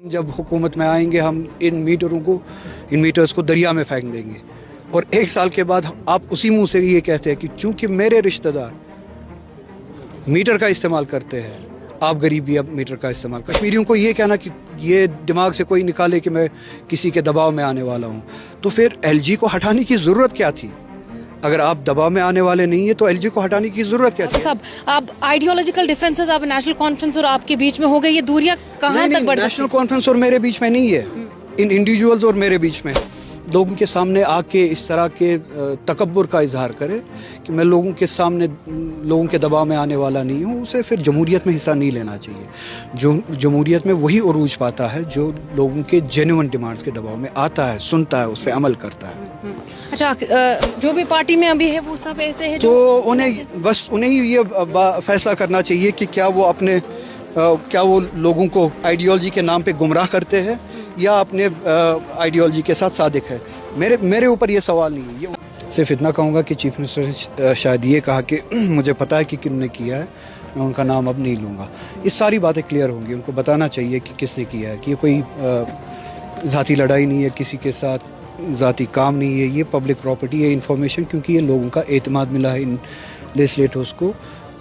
जब हुकूमत में आएंगे हम इन मीटर्स को दरिया में फेंक देंगे। और 1 साल के बाद आप उसी मुंह से ये कहते हैं कि चूंकि मेरे रिश्तेदार मीटर का इस्तेमाल करते हैं, आप गरीब भी अब मीटर का इस्तेमाल। कश्मीरियों को ये कहना कि ये दिमाग से कोई निकाले कि मैं किसी के दबाव में आने वाला हूँ, तो फिर LG को हटाने की ज़रूरत क्या थी? अगर आप दबाव में आने वाले नहीं है तो LG को हटाने की ज़रूरत क्या थी? साहब, आप आइडियोलॉजिकल डिफरेंसेस आप नेशनल कॉन्फ्रेंस और आपके बीच में हो गई, ये दूरियां कहाँ तक बढ़ सकती? नेशनल कॉन्फ्रेंस और मेरे बीच में नहीं है, इन इंडिविजुअल्स और मेरे बीच में। लोगों के सामने आके इस तरह के तकब्बुर का इजहार करे कि मैं लोगों के सामने लोगों के दबाव में आने वाला नहीं हूँ, उसे फिर जमहूरियत में हिस्सा नहीं लेना चाहिए। जो जमहूरियत में वही उरूज पाता है जो लोगों के जेन्युइन डिमांड्स के दबाव में आता है, सुनता है, उस पर अमल करता है। अच्छा, जो भी पार्टी में अभी है वो सब ऐसे है तो उन्हें ये फैसला करना चाहिए कि क्या वो लोगों को आइडियोलॉजी के नाम पे गुमराह करते हैं या अपने आइडियोलॉजी के साथ सादिक है। मेरे ऊपर ये सवाल नहीं है। ये सिर्फ इतना कहूँगा कि चीफ मिनिस्टर ने शायद ये कहा कि मुझे पता है कि किसने किया है, मैं उनका नाम अब नहीं लूँगा। ये सारी बातें क्लियर होंगी, उनको बताना चाहिए कि किसने किया है, कि ये कोई ज़ाती लड़ाई नहीं है, किसी के साथ ज़ाती काम नहीं है, ये पब्लिक प्रॉपर्टी है इंफॉर्मेशन, क्योंकि ये लोगों का एतमाद मिला है इन लेजिस्लेटर्स को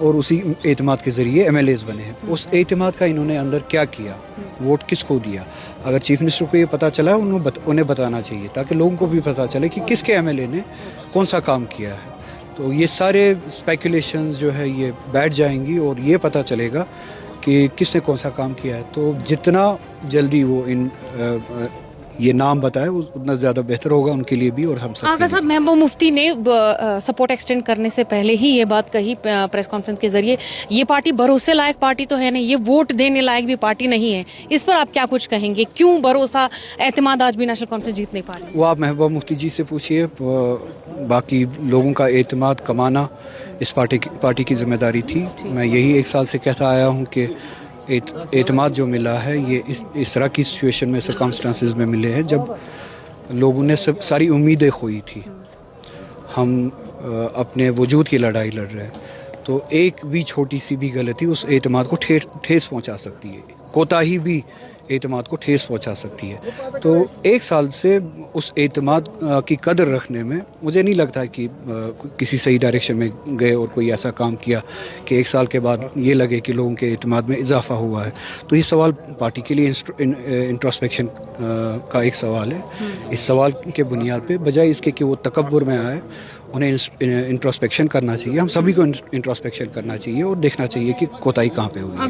और उसी एतमाद के ज़रिए MLAs बने हैं। उस एतमाद का इन्होंने अंदर क्या किया, वोट किसको दिया, अगर चीफ मिनिस्टर को ये पता चला है उन्हें बताना चाहिए ताकि लोगों को भी पता चले कि किसके MLA ने कौन सा काम किया है। तो ये सारे स्पेकुलेशंस जो है ये बैठ जाएंगी और ये पता चलेगा कि किसने कौन सा काम किया है। तो जितना जल्दी वो ये नाम बताए उतना ज़्यादा बेहतर होगा उनके लिए भी और हम सब। आगा साहब, महबूब मुफ्ती ने सपोर्ट एक्सटेंड करने से पहले ही ये बात कही प्रेस कॉन्फ्रेंस के जरिए, ये पार्टी भरोसे लायक पार्टी तो है नहीं, ये वोट देने लायक भी पार्टी नहीं है। इस पर आप क्या कुछ कहेंगे? क्यों भरोसा, एतमाद आज भी नेशनल कॉन्फ्रेंस जीत नहीं पा रही? वो आप महबूब मुफ्ती जी से पूछिए। बाकी लोगों का एतमाद कमाना इस पार्टी की जिम्मेदारी थी। मैं यही 1 साल से कहता आया हूँ कि एतमाद जो मिला है ये इस तरह की सिचुएशन में, सर्कमस्टांसेस में मिले हैं जब लोगों ने सारी उम्मीदें खोई थी। हम अपने वजूद की लड़ाई लड़ रहे हैं, तो एक भी छोटी सी भी गलती उस एतमाद को ठेस पहुंचा सकती है, कोताही भी एतमाद को ठेस पहुंचा सकती है। तो 1 साल से उस एतमाद की कदर रखने में मुझे नहीं लगता कि किसी सही डायरेक्शन में गए और कोई ऐसा काम किया कि 1 साल के बाद ये लगे कि लोगों के एतमाद में इजाफा हुआ है। तो ये सवाल पार्टी के लिए इंट्रोस्पेक्शन का एक सवाल है। इस सवाल के बुनियाद पे बजाय इसके कि वो तकब्बुर में आए, उन्हें इंट्रोस्पेक्शन करना चाहिए। हम सभी को इंट्रोस्पेक्शन करना चाहिए और देखना चाहिए कि कोताही कहाँ पे हुई है।